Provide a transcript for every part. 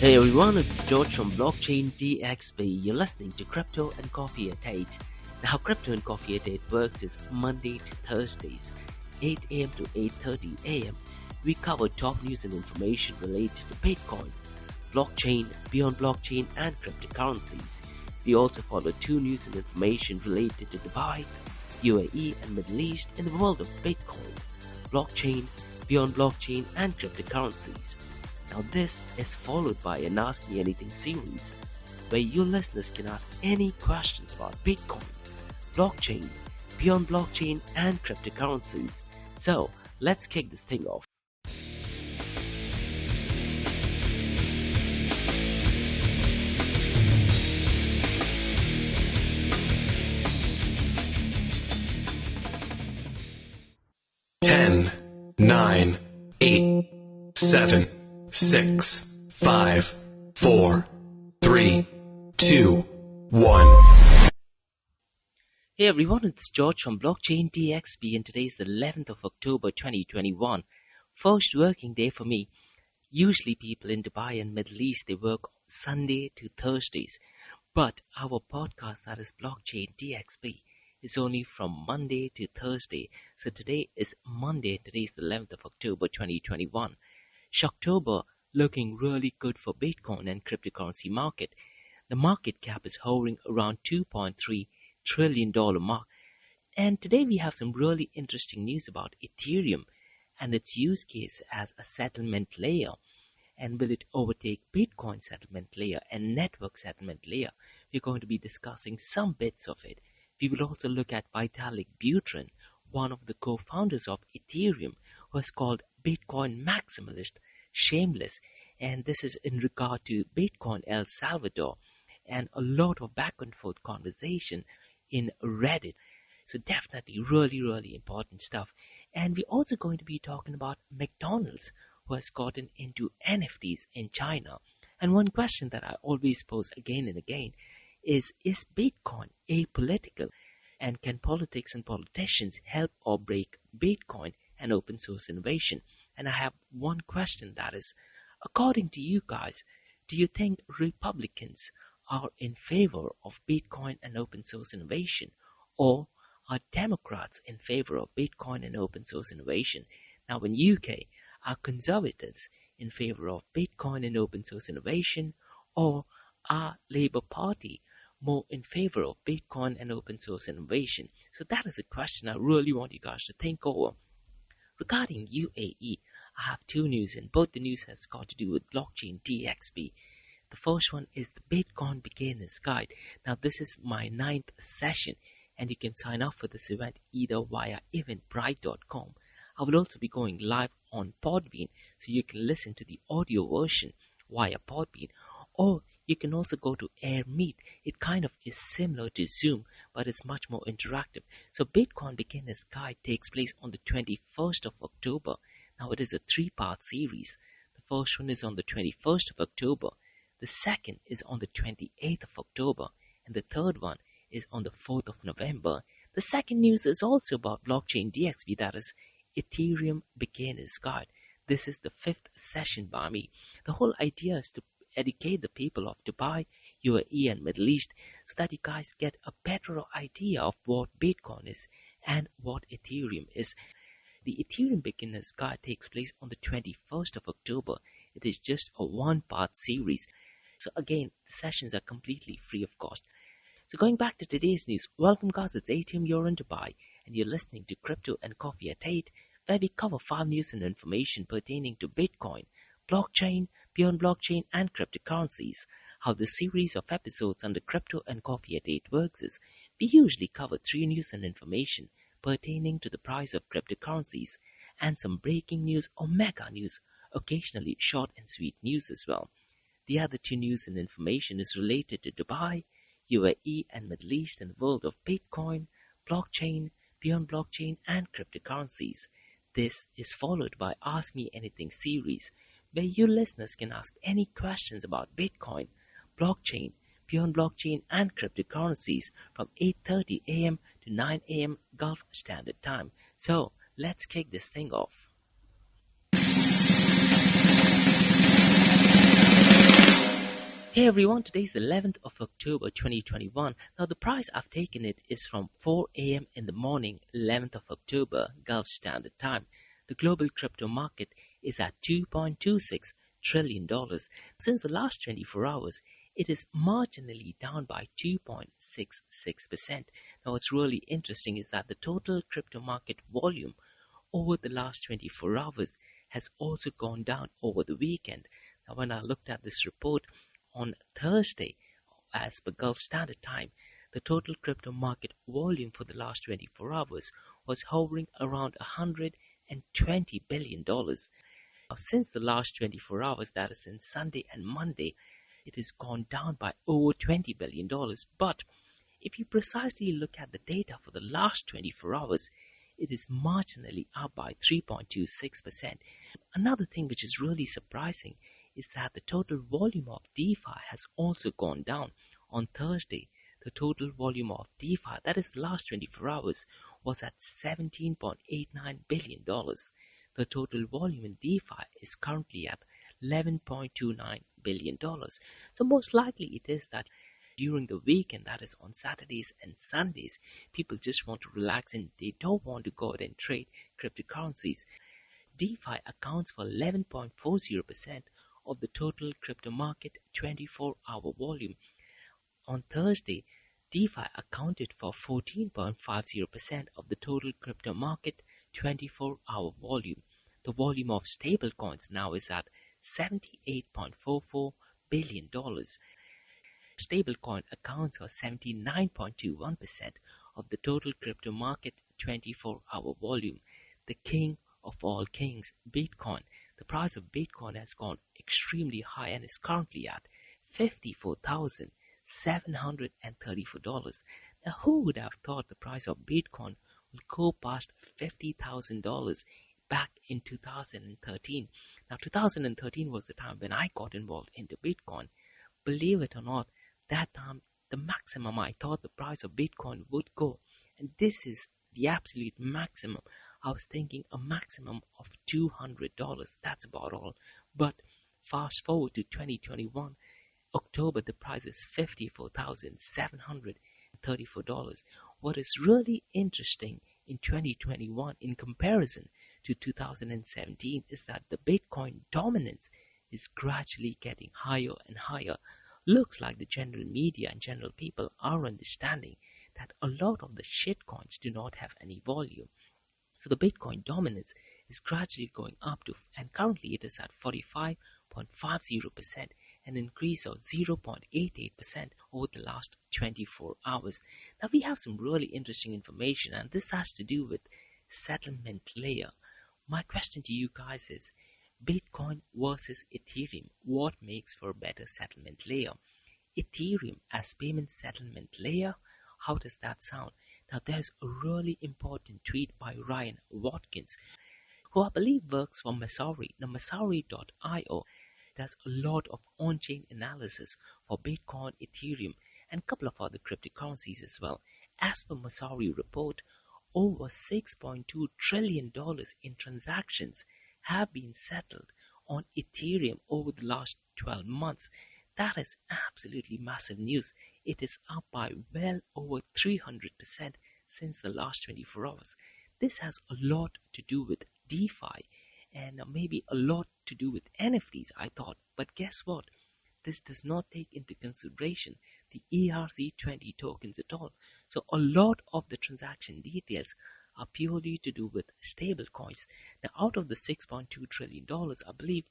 Hey everyone, it's George from Blockchain DXB. You're listening to Crypto and Coffee at 8. Now, how Crypto and Coffee at 8 works is Monday to Thursdays, 8 a.m. to 8:30 a.m. We cover top news and information related to Bitcoin, blockchain, beyond blockchain, and cryptocurrencies. We also follow two news and information related to Dubai, UAE, and Middle East in the world of Bitcoin, blockchain, beyond blockchain, and cryptocurrencies. Now this is followed by an Ask Me Anything series, where you listeners can ask any questions about Bitcoin, blockchain, beyond blockchain, and cryptocurrencies. So let's kick this thing off. Ten, 9, 8, 7, 6, 5, 4, 3, 2, 1. Hey everyone, it's George from Blockchain DXB, and today is the 11th of October 2021. First working day for me. Usually people in Dubai and Middle East, they work Sunday to Thursdays. But our podcast, that is Blockchain DXB, is only from Monday to Thursday. So today is Monday, and today is the 11th of October 2021. Shocktober looking really good for Bitcoin and cryptocurrency market. The market cap is hovering around $2.3 trillion mark. And today we have some really interesting news about Ethereum and its use case as a settlement layer. And will it overtake Bitcoin settlement layer and network settlement layer? We're going to be discussing some bits of it. We will also look at Vitalik Buterin, one of the co-founders of Ethereum, who is called Bitcoin maximalist, shameless, and this is in regard to Bitcoin El Salvador, and a lot of back and forth conversation in Reddit. So definitely really important stuff. And we're also going to be talking about McDonald's, who has gotten into NFTs in China. And one question that I always pose again and again is Bitcoin apolitical? And can politics and politicians help or break Bitcoin and open source innovation? And I have one question, that is, according to you guys, do you think Republicans are in favor of Bitcoin and open source innovation? Or are Democrats in favor of Bitcoin and open source innovation? Now in UK, are Conservatives in favor of Bitcoin and open source innovation? Or are Labour Party more in favor of Bitcoin and open source innovation? So that is a question I really want you guys to think over. Regarding UAE, I have two news, and both the news has got to do with Blockchain DXB. The first one is the Bitcoin Beginner's Guide. Now this is my 9th session, and you can sign up for this event either via eventbrite.com. I will also be going live on Podbean, so you can listen to the audio version via Podbean, or you can also go to AirMeet. It kind of is similar to Zoom, but it's much more interactive. So Bitcoin Beginner's Guide takes place on the 21st of October. Now it is a 3-part series. The first one is on the 21st of October. The second is on the 28th of October. And the third one is on the 4th of November. The second news is also about Blockchain DXB, that is Ethereum Beginner's Guide. This is the 5th session by me. The whole idea is to educate the people of Dubai, UAE, and Middle East, so that you guys get a better idea of what Bitcoin is and what Ethereum is. The Ethereum Beginner's Guide takes place on the 21st of October. It is just a 1-part series. So again, the sessions are completely free of cost. So going back to today's news, welcome guys, it's 8 a.m. You're in Dubai, and you're listening to Crypto and Coffee at 8, where we cover 5 news and information pertaining to Bitcoin, blockchain, beyond blockchain, and cryptocurrencies. How the series of episodes under Crypto and Coffee at 8 works is, we usually cover 3 news and information pertaining to the price of cryptocurrencies, and some breaking news or mega news, occasionally short and sweet news as well. The other 2 news and information is related to Dubai, UAE, and Middle East in the world of Bitcoin, blockchain, beyond blockchain, and cryptocurrencies. This is followed by Ask Me Anything series, where you listeners can ask any questions about Bitcoin, blockchain, beyond blockchain, and cryptocurrencies from 8:30 a.m. to 9 a.m. Gulf Standard Time. So let's kick this thing off. Hey everyone, today's 11th of October 2021. Now the price I've taken it is from 4 a.m. in the morning, 11th of October, Gulf Standard Time. The global crypto market is at $2.26 trillion. Since the last 24 hours, it is marginally down by 2.66%. Now what's really interesting is that the total crypto market volume over the last 24 hours has also gone down over the weekend. Now when I looked at this report, on Thursday, as per Gulf Standard Time, the total crypto market volume for the last 24 hours was hovering around $120 billion. Now, since the last 24 hours, that is in Sunday and Monday, it has gone down by over $20 billion. But if you precisely look at the data for the last 24 hours, it is marginally up by 3.26%. Another thing which is really surprising is that the total volume of DeFi has also gone down. On Thursday, the total volume of DeFi, that is the last 24 hours, was at $17.89 billion. The total volume in DeFi is currently at $11.29 billion. So most likely it is that during the weekend, that is on Saturdays and Sundays, people just want to relax and they don't want to go out and trade cryptocurrencies. DeFi accounts for 11.40% of the total crypto market 24-hour volume. On Thursday, DeFi accounted for 14.50% of the total crypto market 24-hour volume. The volume of stablecoins now is at $78.44 billion. Stablecoin accounts for 79.21% of the total crypto market 24-hour volume. The king of all kings, Bitcoin. The price of Bitcoin has gone extremely high and is currently at $54,734. Now, who would have thought the price of Bitcoin would go past $50,000 back in 2013? Now, 2013 was the time when I got involved into Bitcoin. Believe it or not, that time the maximum I thought the price of Bitcoin would go, and this is the absolute maximum. I was thinking a maximum of $200. That's about all. But fast forward to 2021, October, the price is $54,734. What is really interesting in 2021 in comparison to 2017 is that the Bitcoin dominance is gradually getting higher and higher. Looks like the general media and general people are understanding that a lot of the shitcoins do not have any volume. So the Bitcoin dominance is gradually going up to, and currently it is at 45.50%, an increase of 0.88% over the last 24 hours. Now we have some really interesting information, and this has to do with settlement layer. My question to you guys is, Bitcoin versus Ethereum, what makes for a better settlement layer? Ethereum as payment settlement layer, how does that sound? Now there's a really important tweet by Ryan Watkins, who I believe works for Masori. Now Masori.io does a lot of on-chain analysis for Bitcoin, Ethereum, and a couple of other cryptocurrencies as well. As per Masori report, over $6.2 trillion in transactions have been settled on Ethereum over the last 12 months. That is absolutely massive news. It is up by well over 300% since the last 24 hours. This has a lot to do with DeFi and maybe a lot to do with NFTs, I thought. But guess what? This does not take into consideration the ERC20 tokens at all. So a lot of the transaction details are purely to do with stable coins. Now out of the $6.2 trillion, I believe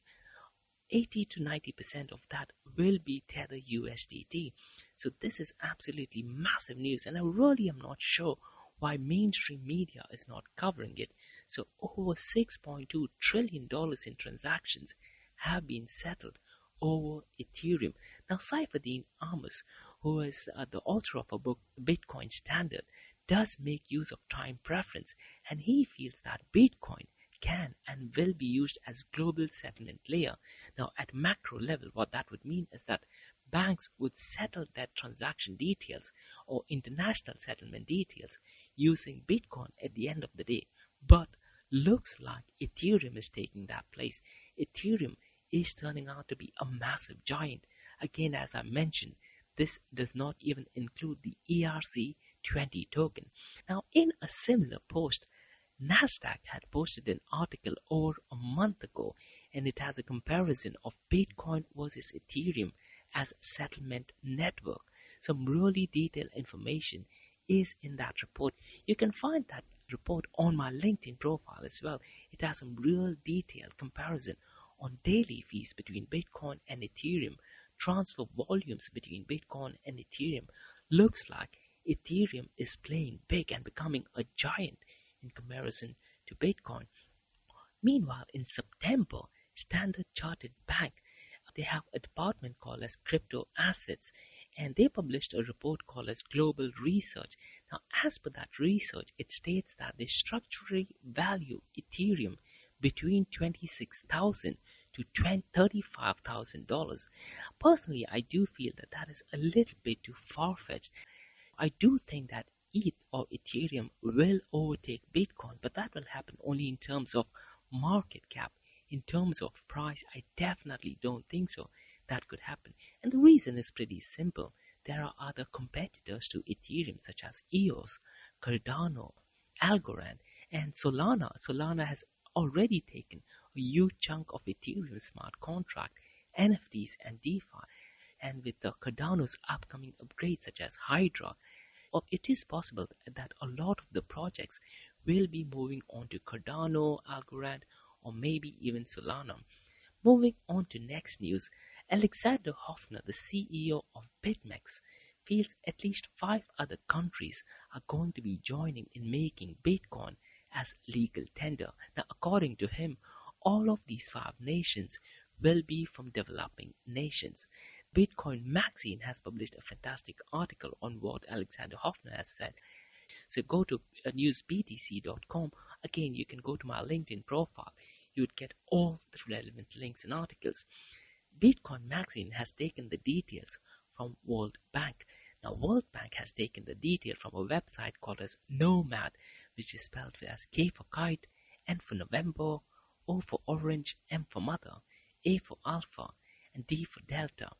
80 to 90% of that will be Tether USDT. So this is absolutely massive news, and I really am not sure why mainstream media is not covering it. So over $6.2 trillion in transactions have been settled over Ethereum. Now Saifedean Ammous, who is the author of a book, Bitcoin Standard, does make use of time preference, and he feels that Bitcoin can and will be used as global settlement layer. Now at macro level, what that would mean is that banks would settle their transaction details or international settlement details using Bitcoin at the end of the day. But looks like Ethereum is taking that place. Ethereum is turning out to be a massive giant. Again, as I mentioned, this does not even include the ERC20 token. Now, in a similar post, Nasdaq had posted an article over a month ago, and it has a comparison of Bitcoin versus Ethereum as settlement network. Some really detailed information is in that report. You can find that report on my LinkedIn profile as well. It has some real detailed comparison on daily fees between Bitcoin and Ethereum, transfer volumes between Bitcoin and Ethereum. Looks like Ethereum is playing big and becoming a giant in comparison to Bitcoin. Meanwhile, in September, Standard Chartered Bank, they have a department called as Crypto Assets, and they published a report called as Global Research. Now, as per that research, it states that they structurally value Ethereum between $26,000 to $35,000. Personally, I do feel that that is a little bit too far-fetched. I do think that ETH or Ethereum will overtake Bitcoin, but that will happen only in terms of market cap. In terms of price, I definitely don't think so. That could happen. And the reason is pretty simple. There are other competitors to Ethereum such as EOS, Cardano, Algorand, and Solana. Solana has already taken a huge chunk of Ethereum smart contract, NFTs, and DeFi. And with the Cardano's upcoming upgrades such as Hydra, it is possible that a lot of the projects will be moving on to Cardano, Algorand, or maybe even Solana. Moving on to next news, Alexander Hofner, the CEO of BitMEX, feels at least 5 other countries are going to be joining in making Bitcoin as legal tender. Now, according to him, all of these 5 nations will be from developing nations. Bitcoin Magazine has published a fantastic article on what Alexander Hofner has said. So go to newsbtc.com. Again, you can go to my LinkedIn profile. You would get all the relevant links and articles. Bitcoin Magazine has taken the details from World Bank. Now, World Bank has taken the detail from a website called as Nomad, which is spelled as K for kite, N for November, O for orange, M for mother, A for alpha, and D for delta.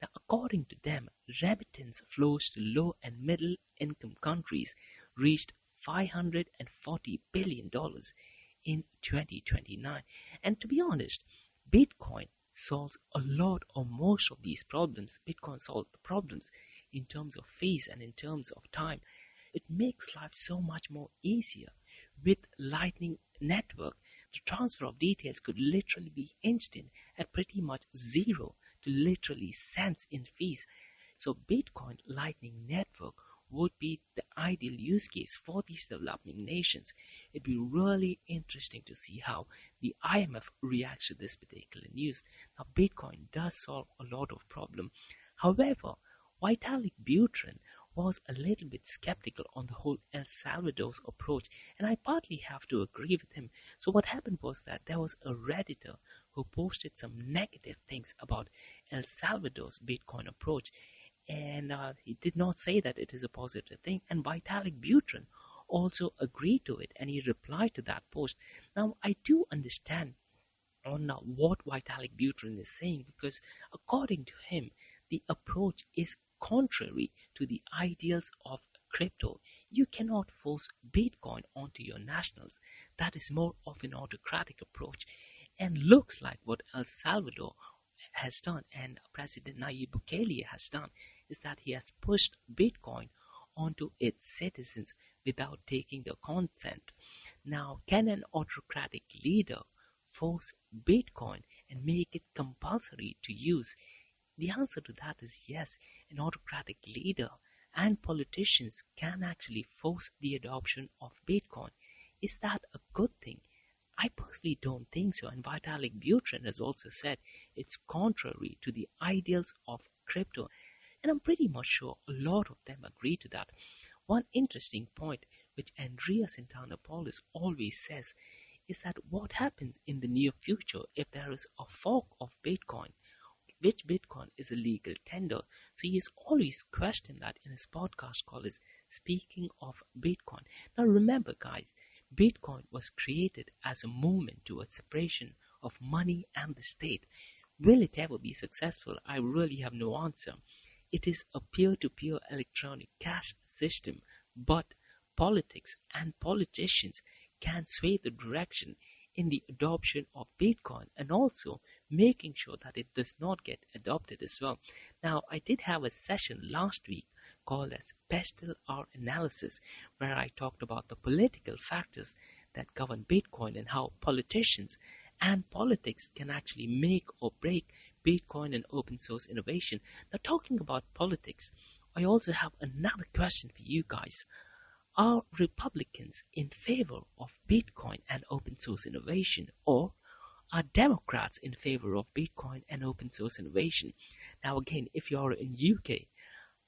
Now, according to them, remittance flows to low and middle income countries reached $540 billion in 2029. And to be honest, Bitcoin solves a lot or most of these problems. Bitcoin solves the problems in terms of fees and in terms of time. It makes life so much more easier. With Lightning Network, the transfer of details could literally be instant at pretty much zero to literally cents in fees. So Bitcoin Lightning Network would be the ideal use case for these developing nations. It'd be really interesting to see how the IMF reacts to this particular news. Now, Bitcoin does solve a lot of problems. However, Vitalik Buterin was a little bit skeptical on the whole El Salvador's approach, and I partly have to agree with him. So what happened was that there was a Redditor who posted some negative things about El Salvador's Bitcoin approach, and he did not say that it is a positive thing, and Vitalik Buterin also agreed to it, and he replied to that post. Now, I do understand on what Vitalik Buterin is saying, because according to him, the approach is contrary to the ideals of crypto. You cannot force Bitcoin onto your nationals. That is more of an autocratic approach, and looks like what El Salvador has done and President Nayib Bukele has done is that he has pushed Bitcoin onto its citizens without taking their consent. Now, can an autocratic leader force Bitcoin and make it compulsory to use? The answer to that is yes. An autocratic leader and politicians can actually force the adoption of Bitcoin. Is that a good thing? I personally don't think so, and Vitalik Buterin has also said it's contrary to the ideals of crypto, and I'm pretty much sure a lot of them agree to that. One interesting point which Andreas Antonopoulos always says is that what happens in the near future if there is a fork of Bitcoin, which Bitcoin is a legal tender. So he has always questioned that in his podcast called is Speaking of Bitcoin. Now remember guys, Bitcoin was created as a movement towards separation of money and the state. Will it ever be successful? I really have no answer. It is a peer-to-peer electronic cash system, but politics and politicians can sway the direction in the adoption of Bitcoin and also making sure that it does not get adopted as well. Now, I did have a session last week called as Pestle or Analysis, where I talked about the political factors that govern Bitcoin and how politicians and politics can actually make or break Bitcoin and open source innovation. Now, talking about politics, I also have another question for you guys. Are Republicans in favor of Bitcoin and open source innovation, or are Democrats in favor of Bitcoin and open source innovation? Now again, if you're in UK,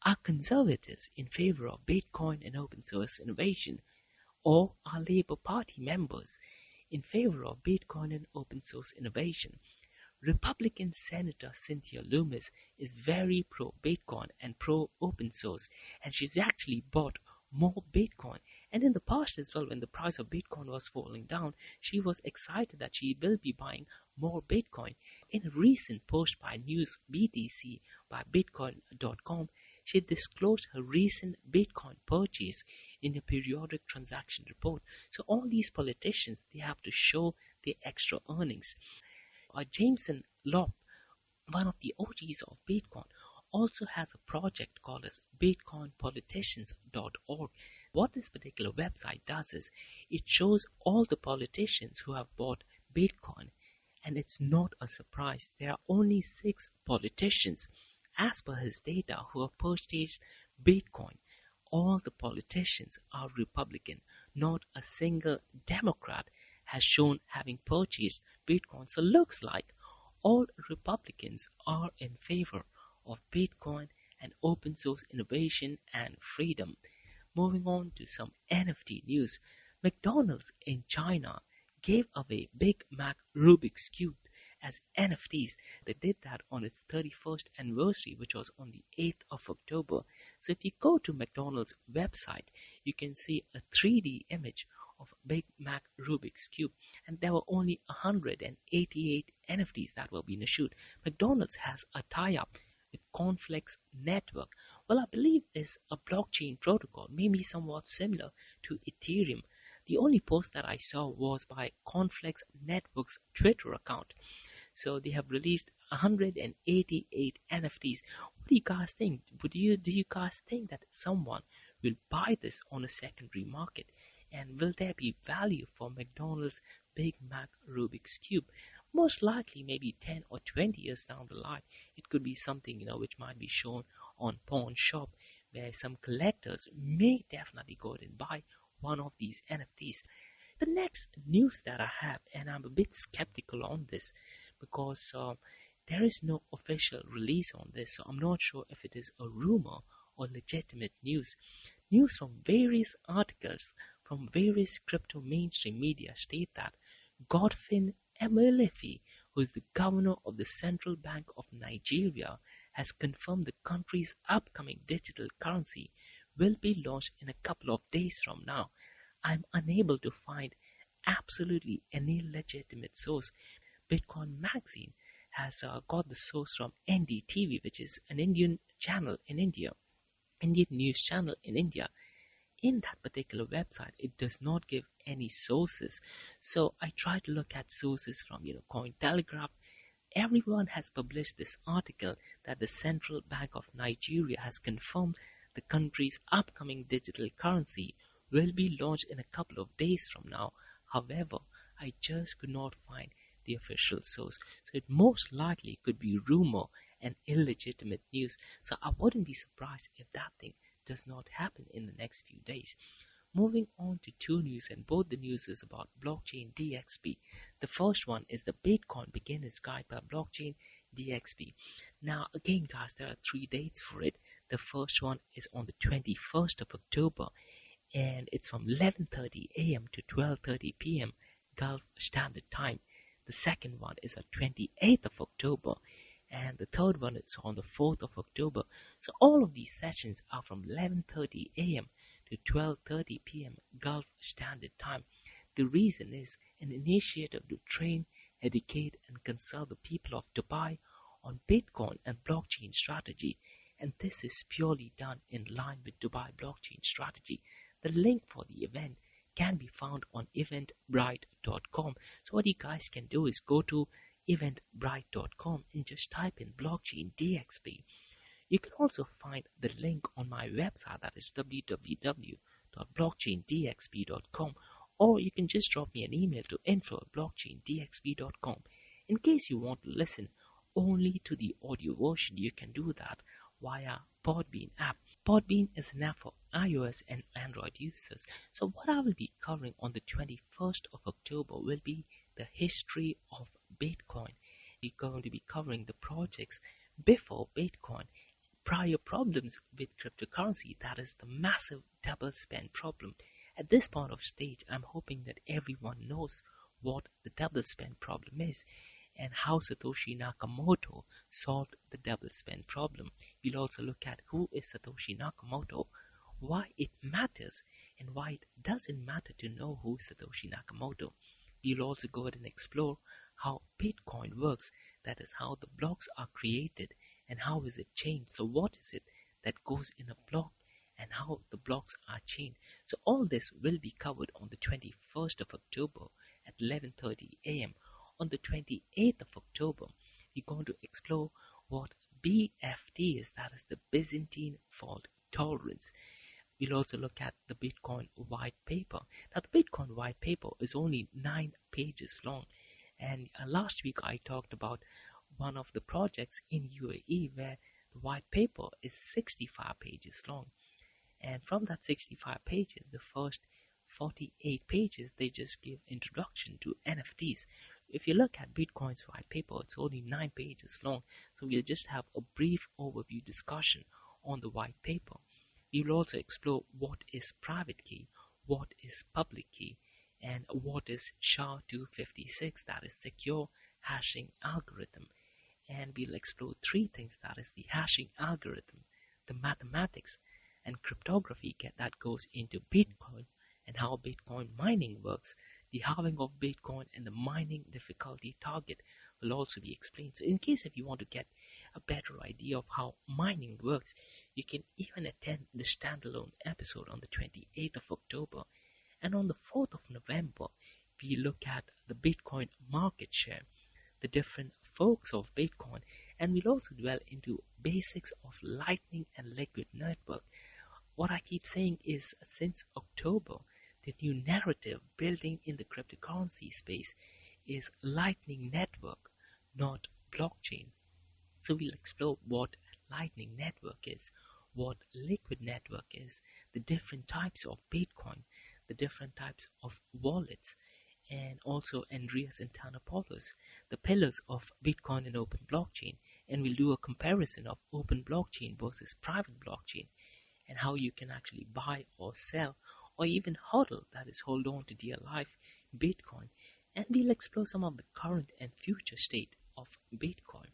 are Conservatives in favor of Bitcoin and open source innovation, or are Labour Party members in favor of Bitcoin and open source innovation? Republican Senator Cynthia Loomis is very pro-Bitcoin and pro-open source, and she's actually bought more Bitcoin. And in the past as well, when the price of Bitcoin was falling down, she was excited that she will be buying more Bitcoin. In a recent post by News BTC by Bitcoin.com, she disclosed her recent Bitcoin purchase in a periodic transaction report. So all these politicians, they have to show their extra earnings. Jameson Lopp, one of the OGs of Bitcoin, also has a project called as bitcoinpoliticians.org. What this particular website does is it shows all the politicians who have bought Bitcoin, and it's not a surprise. There are only 6 politicians, as per his data, who have purchased Bitcoin. All the politicians are Republican. Not a single Democrat has shown having purchased Bitcoin. So looks like all Republicans are in favor of Bitcoin and open source innovation and freedom. Moving on to some NFT news. McDonald's in China gave away Big Mac Rubik's Cube as NFTs. They did that on its 31st anniversary, which was on the 8th of October. So if you go to McDonald's website, you can see a 3D image of Big Mac Rubik's Cube, and there were only 188 NFTs that were being issued. McDonald's has a tie-up with Conflex Network. Well, I believe is a blockchain protocol, maybe somewhat similar to Ethereum. The only post that I saw was by Conflex Network's Twitter account. So they have released 188 NFTs. What do you guys think? Do you guys think that someone will buy this on a secondary market? And will there be value for McDonald's Big Mac Rubik's Cube? Most likely, maybe 10 or 20 years down the line, it could be something, which might be shown on Pawn Shop, where some collectors may definitely go ahead and buy one of these NFTs. The next news that I have, and I'm a bit skeptical on this, because there is no official release on this, so I'm not sure if it is a rumor or legitimate news. News from various articles from various crypto mainstream media state that Godwin Emefiele, who is the governor of the Central Bank of Nigeria, has confirmed the country's upcoming digital currency will be launched in a couple of days from now. I'm unable to find absolutely any legitimate source. Bitcoin Magazine has got the source from NDTV, which is an Indian channel in India, Indian news channel in India. In that particular website, it does not give any sources. So I try to look at sources from, Cointelegraph. Everyone has published this article that the Central Bank of Nigeria has confirmed the country's upcoming digital currency will be launched in a couple of days from now. However, I just could not find the official source. So it most likely could be rumor and illegitimate news. So I wouldn't be surprised if that thing does not happen in the next few days. Moving on to 2 news, and both the news is about blockchain DXB. The first one is the Bitcoin Beginner's Guide by Blockchain DXB. Now again guys, there are 3 dates for it. The first one is on the 21st of October, and it's from 11:30 a.m. to 12:30 p.m. Gulf Standard Time. The second one is on 28th of October, and the third one is on the 4th of October. So all of these sessions are from 11:30 a.m. to 12:30 p.m. Gulf Standard Time. The reason is an initiative to train educate and consult the people of Dubai on Bitcoin and blockchain strategy. And this is purely done in line with Dubai blockchain strategy. The link for the event can be found on eventbrite.com. So what you guys can do is go to eventbrite.com and just type in blockchain DXB. You can also find the link on my website, that is www.blockchaindxb.com, or you can just drop me an email to info@blockchaindxb.com. In case you want to listen only to the audio version, you can do that via Podbean app. Podbean is an app for iOS and Android users. So what I will be covering on the 21st of October will be the history of Bitcoin. We're going to be covering the projects before Bitcoin, prior problems with cryptocurrency, that is the massive double spend problem. At this point of stage, I'm hoping that everyone knows what the double spend problem is and how Satoshi Nakamoto solved the double spend problem. We'll also look at who is Satoshi Nakamoto, why it matters, and why it doesn't matter to know who is Satoshi Nakamoto. We'll also go ahead and explore how Bitcoin works, that is how the blocks are created and how is it changed. So what is it that goes in a block and how the blocks are chained. So all this will be covered on the 21st of October at 11:30 a.m. On the 28th of October, we're going to explore what BFT is, that is the Byzantine Fault Tolerance. We'll also look at the Bitcoin white paper. Now the Bitcoin white paper is only 9 pages long, and last week I talked about one of the projects in UAE where the white paper is 65 pages long, and from that 65 pages, the first 48 pages they just give introduction to NFTs. If you look at Bitcoin's white paper, it's only 9 pages long, so we'll just have a brief overview discussion on the white paper. We will also explore what is private key, what is public key, and what is SHA-256, that is secure hashing algorithm. And we'll explore 3 things, that is the hashing algorithm, the mathematics and cryptography that goes into Bitcoin, and how Bitcoin mining works. The halving of Bitcoin and the mining difficulty target will also be explained. So in case if you want to get a better idea of how mining works, you can even attend the standalone episode on the 28th of October. And on the 4th of November, we look at the Bitcoin market share, the different forks of Bitcoin, and we'll also dwell into basics of Lightning and Liquid Network. What I keep saying is, since October, the new narrative building in the cryptocurrency space is Lightning Network, not blockchain. So we'll explore what Lightning Network is, what Liquid Network is, the different types of Bitcoin, the different types of wallets, and also Andreas Antonopoulos, the pillars of Bitcoin and open blockchain. And we'll do a comparison of open blockchain versus private blockchain, and how you can actually buy or sell or even hodl, that is hold on to dear life, Bitcoin. And we'll explore some of the current and future state of Bitcoin.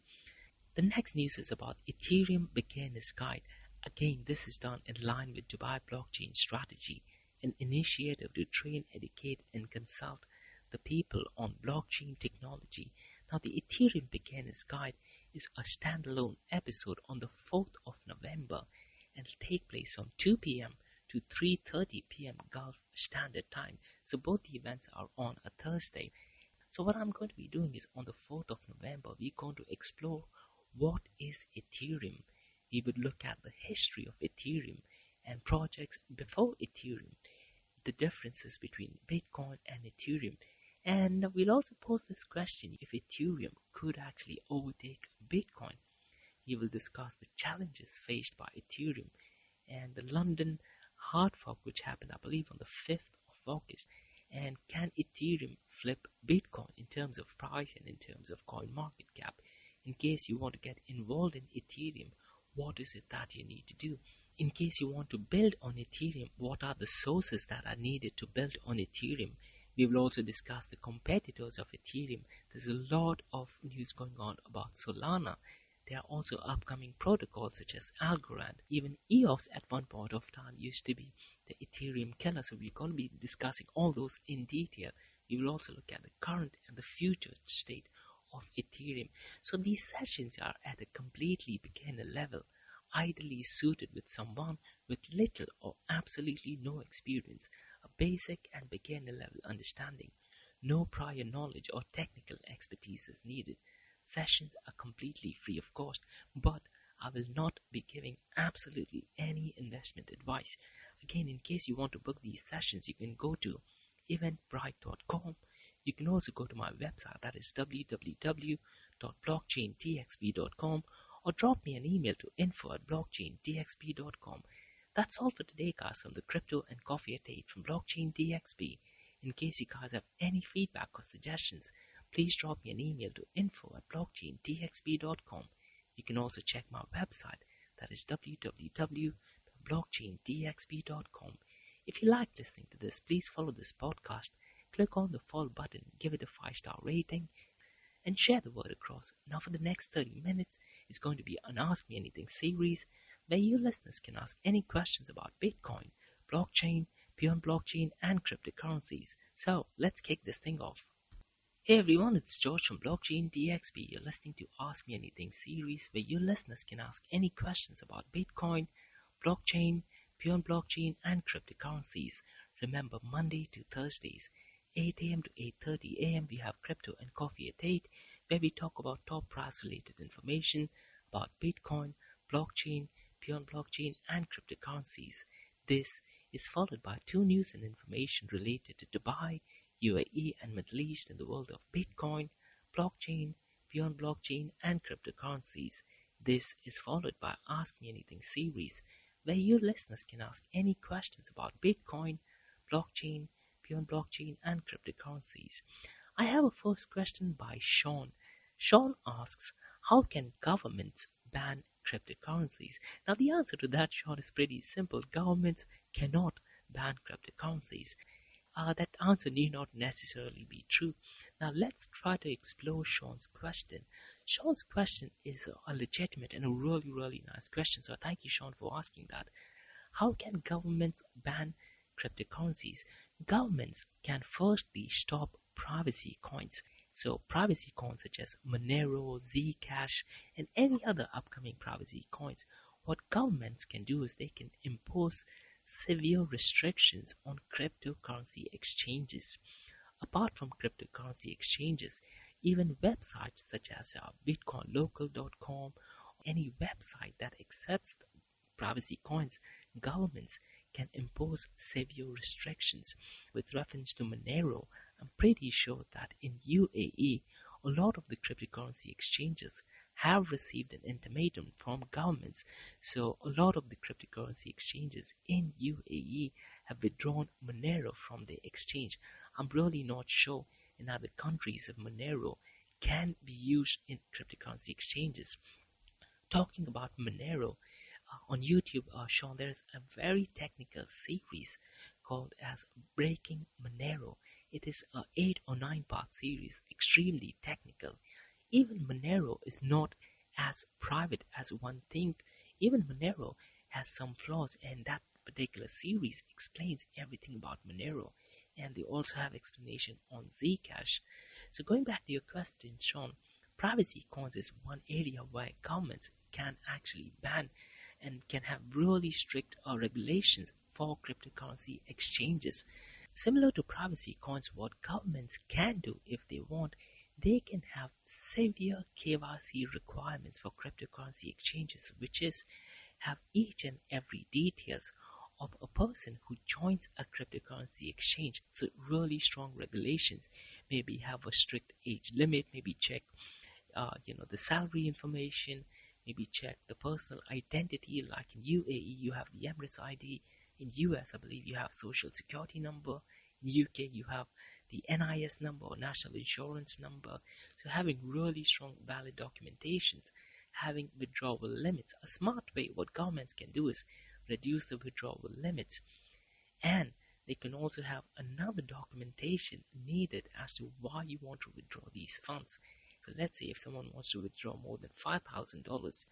The next news is about Ethereum Beginner's Guide. Again, this is done in line with Dubai blockchain strategy, an initiative to train, educate, and consult the people on blockchain technology. Now, the Ethereum Beginner's Guide is a standalone episode on the 4th of November and will take place from 2 p.m. to 3:30 p.m. Gulf Standard Time. So both the events are on a Thursday. So what I'm going to be doing is on the 4th of November, we're going to explore what is Ethereum. We would look at the history of Ethereum and projects before Ethereum, the differences between Bitcoin and Ethereum. And we'll also pose this question: if Ethereum could actually overtake Bitcoin. We will discuss the challenges faced by Ethereum and the London hard fork, which happened, I believe, on the 5th of August. And can Ethereum flip Bitcoin in terms of price and in terms of coin market cap? In case you want to get involved in Ethereum, what is it that you need to do? In case you want to build on Ethereum, what are the sources that are needed to build on Ethereum? We will also discuss the competitors of Ethereum. There's a lot of news going on about Solana. There are also upcoming protocols such as Algorand. Even EOS at one point of time used to be the Ethereum killer. So we're going to be discussing all those in detail We will also look at the current and the future state of Ethereum. So these sessions are at a completely beginner level, ideally suited with someone with little or absolutely no experience, a basic and beginner level understanding. No prior knowledge or technical expertise is needed. Sessions are completely free of cost, but I will not be giving absolutely any investment advice. Again, in case you want to book these sessions, you can go to eventbrite.com. You can also go to my website, that is www.blockchaindxb.com, or drop me an email to info@blockchaindxb.com. That's all for today, guys, from the Crypto and Coffee at 8 from Blockchain DXB. In case you guys have any feedback or suggestions, please drop me an email to info@blockchaindxb.com. You can also check my website, that is www.blockchaindxb.com. If you like listening to this, please follow this podcast, click on the follow button, give it a 5-star rating, and share the word across. Now for the next 30 minutes, it's going to be an Ask Me Anything series, where you listeners can ask any questions about Bitcoin, blockchain, beyond blockchain, and cryptocurrencies. So let's kick this thing off. Hey everyone, it's George from Blockchain DXB. You're listening to Ask Me Anything series, where you listeners can ask any questions about Bitcoin, blockchain, beyond blockchain, and cryptocurrencies. Remember, Monday to Thursdays, 8 a.m. to 8:30 a.m. we have Crypto and Coffee at 8, where we talk about top price related information about Bitcoin, blockchain, beyond blockchain, and cryptocurrencies. This is followed by 2 news and information related to Dubai, UAE, and Middle East in the world of Bitcoin, blockchain, beyond blockchain, and cryptocurrencies. This is followed by Ask Me Anything series, where you listeners can ask any questions about Bitcoin, blockchain, beyond blockchain, and cryptocurrencies. I have a first question by Sean. Sean asks, how can governments ban cryptocurrencies? Now the answer to that, Sean, is pretty simple. Governments cannot ban cryptocurrencies. That answer need not necessarily be true. Now let's try to explore Sean's question. Sean's question is a legitimate and a really nice question, so thank you, Sean, for asking that. How can governments ban cryptocurrencies? Governments can firstly stop privacy coins. So privacy coins such as Monero, Zcash, and any other upcoming privacy coins. What governments can do is they can impose severe restrictions on cryptocurrency exchanges. Apart from cryptocurrency exchanges, even websites such as bitcoinlocal.com, any website that accepts privacy coins, governments can impose severe restrictions. With reference to Monero, I'm pretty sure that in UAE, a lot of the cryptocurrency exchanges have received an ultimatum from governments. So a lot of the cryptocurrency exchanges in UAE have withdrawn Monero from their exchange. I'm really not sure in other countries if Monero can be used in cryptocurrency exchanges. Talking about Monero, on YouTube, Sean, there's a very technical series called as Breaking Monero. It is an 8 or 9 part series, extremely technical. Even Monero is not as private as one thinks. Even Monero has some flaws, and that particular series explains everything about Monero. And they also have explanation on Zcash. So going back to your question, Sean, privacy coins is one area where governments can actually ban and can have really strict regulations for cryptocurrency exchanges. Similar to privacy coins, what governments can do if they want, they can have severe KYC requirements for cryptocurrency exchanges, which is have each and every details of a person who joins a cryptocurrency exchange. So really strong regulations. Maybe have a strict age limit, maybe check the salary information, maybe check the personal identity. Like in UAE you have the Emirates ID, in US I believe you have social security number, in UK you have the NIS number or national insurance number. So having really strong valid documentations, having withdrawal limits. A smart way what governments can do is reduce the withdrawal limits, and they can also have another documentation needed as to why you want to withdraw these funds. So let's say if someone wants to withdraw more than $5,000,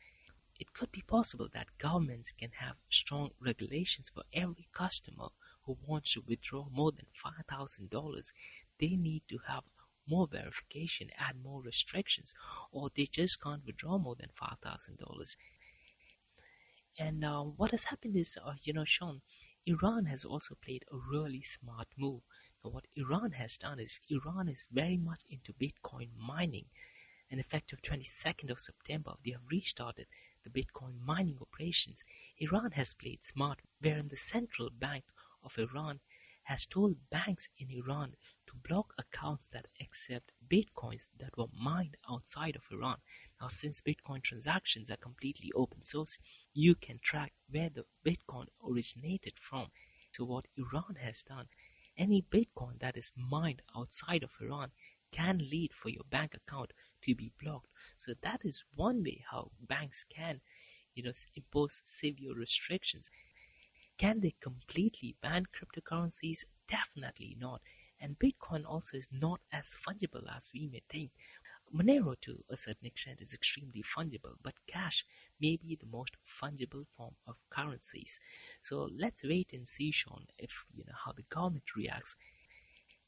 it could be possible that governments can have strong regulations for every customer who wants to withdraw more than $5,000, they need to have more verification, add more restrictions, or they just can't withdraw more than $5,000. And what has happened is, Sean, Iran has also played a really smart move. Now, what Iran has done is Iran is very much into Bitcoin mining. And effective 22nd of September, they have restarted the Bitcoin mining operations. Iran has played smart, wherein the central bank of Iran has told banks in Iran to block accounts that accept Bitcoins that were mined outside of Iran. Now, since Bitcoin transactions are completely open source, you can track where the Bitcoin originated from. So what Iran has done, any Bitcoin that is mined outside of Iran can lead for your bank account to be blocked. So that is one way how banks can, impose severe restrictions. Can they completely ban cryptocurrencies? Definitely not. And Bitcoin also is not as fungible as we may think. Monero, to a certain extent, is extremely fungible, but cash may be the most fungible form of currencies. So let's wait and see, Sean, if how the government reacts.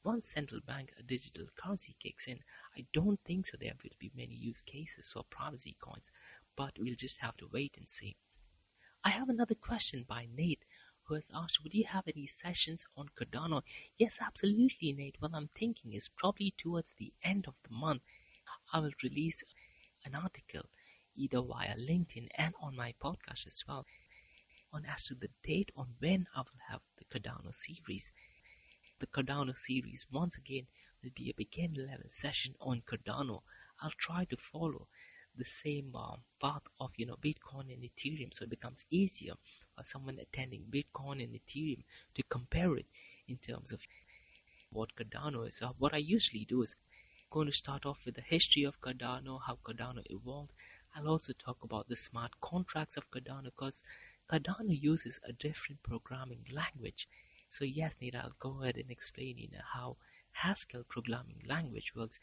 Once central bank digital currency kicks in, I don't think so there will be many use cases for privacy coins, but we'll just have to wait and see. I have another question by Nate, who has asked, would you have any sessions on Cardano? Yes, absolutely, Nate. What I'm thinking is probably towards the end of the month, I will release an article either via LinkedIn and on my podcast as well on as to the date on when I will have the Cardano series. The Cardano series once again will be a beginner level session on Cardano. I'll try to follow the same path of Bitcoin and Ethereum, so it becomes easier for someone attending Bitcoin and Ethereum to compare it in terms of what Cardano is. What I usually do is going to start off with the history of Cardano, how Cardano evolved. I'll also talk about the smart contracts of Cardano, because Cardano uses a different programming language. So yes, Nate, I'll go ahead and explain how Haskell programming language works.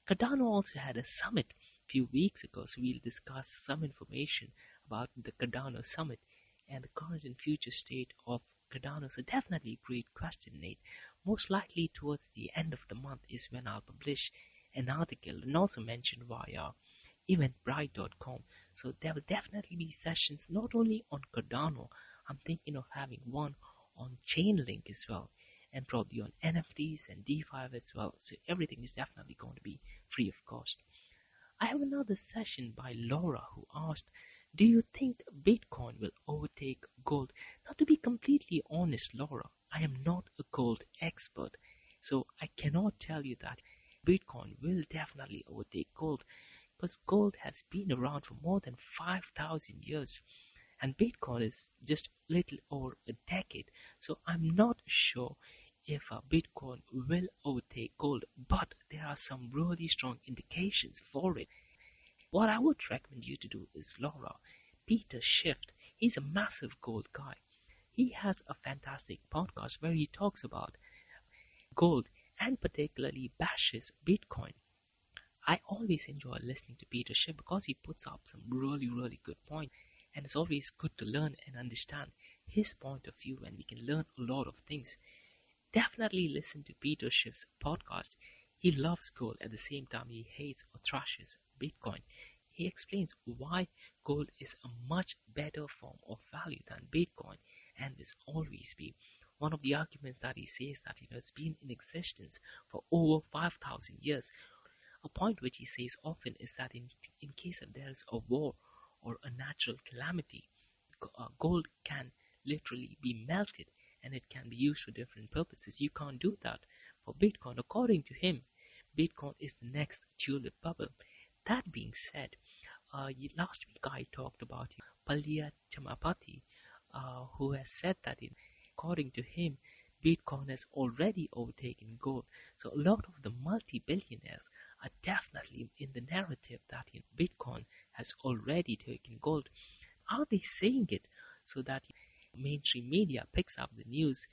Cardano also had a summit a few weeks ago, so we'll discuss some information about the Cardano summit and the current and future state of Cardano. So definitely great question, Nate. Most likely towards the end of the month is when I'll publish an article and also mention via eventbrite.com. So there will definitely be sessions not only on Cardano. I'm thinking of having one on Chainlink as well, and probably on NFTs and DeFi as well. So everything is definitely going to be free of cost. I have another session by Laura, who asked, do you think Bitcoin will overtake gold? Now, to be completely honest, Laura, I am not a gold expert, so I cannot tell you that Bitcoin will definitely overtake gold, because gold has been around for more than 5,000 years. And Bitcoin is just little over a decade. So I'm not sure if Bitcoin will overtake gold, but there are some really strong indications for it. What I would recommend you to do is, Laura, Peter Schiff. He's a massive gold guy. He has a fantastic podcast where he talks about gold and particularly bashes Bitcoin. I always enjoy listening to Peter Schiff because he puts up some really good points. And it's always good to learn and understand his point of view, and we can learn a lot of things. Definitely listen to Peter Schiff's podcast. He loves gold, at the same time he hates or thrashes Bitcoin. He explains why gold is a much better form of value than Bitcoin, and will always be. One of the arguments that he says that it's been in existence for over 5,000 years. A point which he says often is that in case of there is a war or a natural calamity, gold can literally be melted and it can be used for different purposes. You can't do that for Bitcoin. According to him, Bitcoin is the next tulip bubble. That being said, last week I talked about Palya Chamapati, who has said that according to him, Bitcoin has already overtaken gold. So a lot of the multi-billionaires are definitely in the narrative that Bitcoin has already taken gold. Are they saying it so that mainstream media picks up the news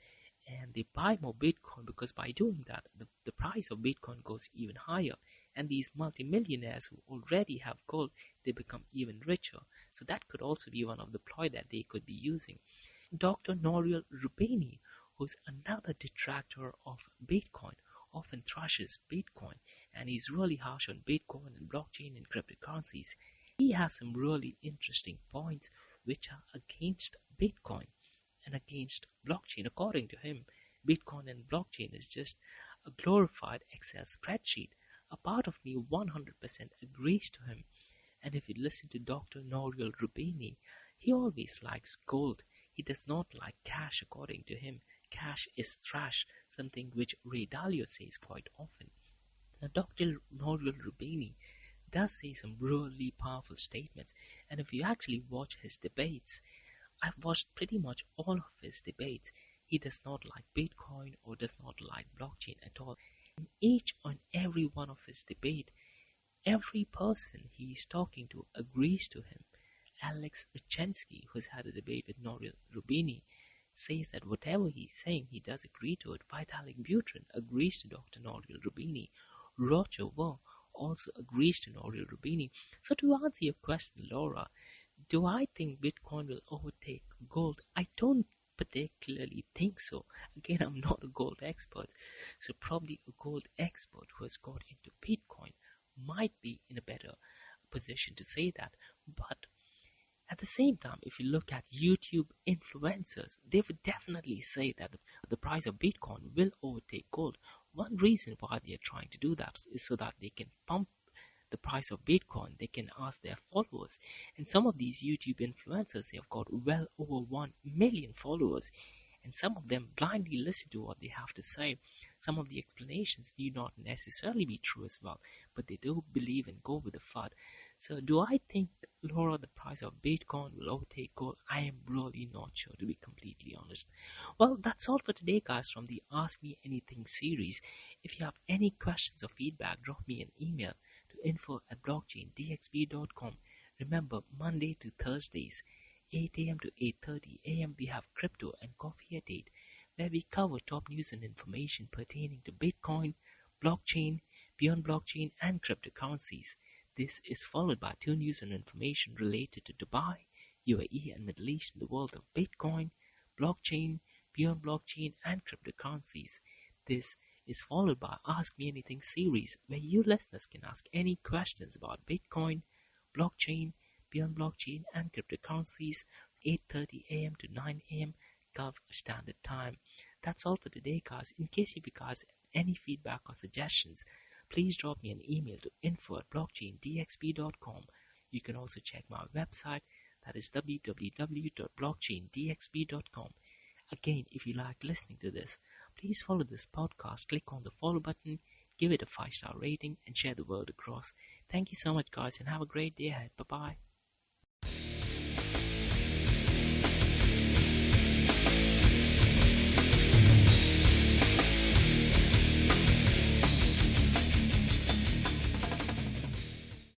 and they buy more Bitcoin? Because by doing that, the price of Bitcoin goes even higher, and these multi-millionaires who already have gold, they become even richer. So that could also be one of the ploy that they could be using. Dr. Nouriel Rubini, who's another detractor of Bitcoin, often thrashes Bitcoin, and he's really harsh on Bitcoin and blockchain and cryptocurrencies. He has some really interesting points which are against Bitcoin and against blockchain. According to him, Bitcoin and blockchain is just a glorified Excel spreadsheet. A part of me 100% agrees to him. And if you listen to Dr. Nouriel Roubini, he always likes gold. He does not like cash. According to him, cash is trash, something which Ray Dalio says quite often. Now, Dr. Nouriel Roubini does say some really powerful statements, and if you actually watch his debates, I've watched pretty much all of his debates. He does not like Bitcoin or does not like blockchain at all. In each and every one of his debate, every person he is talking to agrees to him. Alex Richensky, who's had a debate with Nouriel Roubini, says that whatever he's saying, he does agree to it. Vitalik Buterin agrees to Dr. Nouriel Roubini. Roger Ver also agrees to Nouriel Roubini. So to answer your question, Laura, do I think Bitcoin will overtake gold? I don't particularly think so. Again, I'm not a gold expert, so probably a gold expert who has got into Bitcoin might be in a better position to say that. But at the same time, if you look at YouTube influencers, they would definitely say that the price of Bitcoin will overtake gold. One reason why they are trying to do that is so that they can pump the price of Bitcoin. They can ask their followers. And some of these YouTube influencers, they have got well over 1 million followers. And some of them blindly listen to what they have to say. Some of the explanations need not necessarily be true as well, but they do believe and go with the FUD. So do I think, Laura, the price of Bitcoin will overtake gold? I am really not sure, to be completely honest. Well, that's all for today, guys, from the Ask Me Anything series. If you have any questions or feedback, drop me an email to info@blockchaindxb.com. Remember, Monday to Thursdays, 8 a.m. to 8:30 a.m. we have Crypto and Coffee at 8, where we cover top news and information pertaining to Bitcoin, blockchain, beyond blockchain, and cryptocurrencies. This is followed by 2 news and information related to Dubai, UAE, and Middle East in the world of Bitcoin, blockchain, beyond blockchain, and cryptocurrencies. This is followed by Ask Me Anything series, where you listeners can ask any questions about Bitcoin, blockchain, beyond blockchain, and cryptocurrencies, 8:30 a.m. to 9 a.m. Gulf Standard Time. That's all for today, guys. In case you guys have any feedback or suggestions, please drop me an email to info@blockchaindxb.com. You can also check my website, that is www.blockchaindxb.com. Again, if you like listening to this, please follow this podcast, click on the follow button, give it a 5-star rating, and share the word across. Thank you so much, guys, and have a great day ahead. Bye-bye.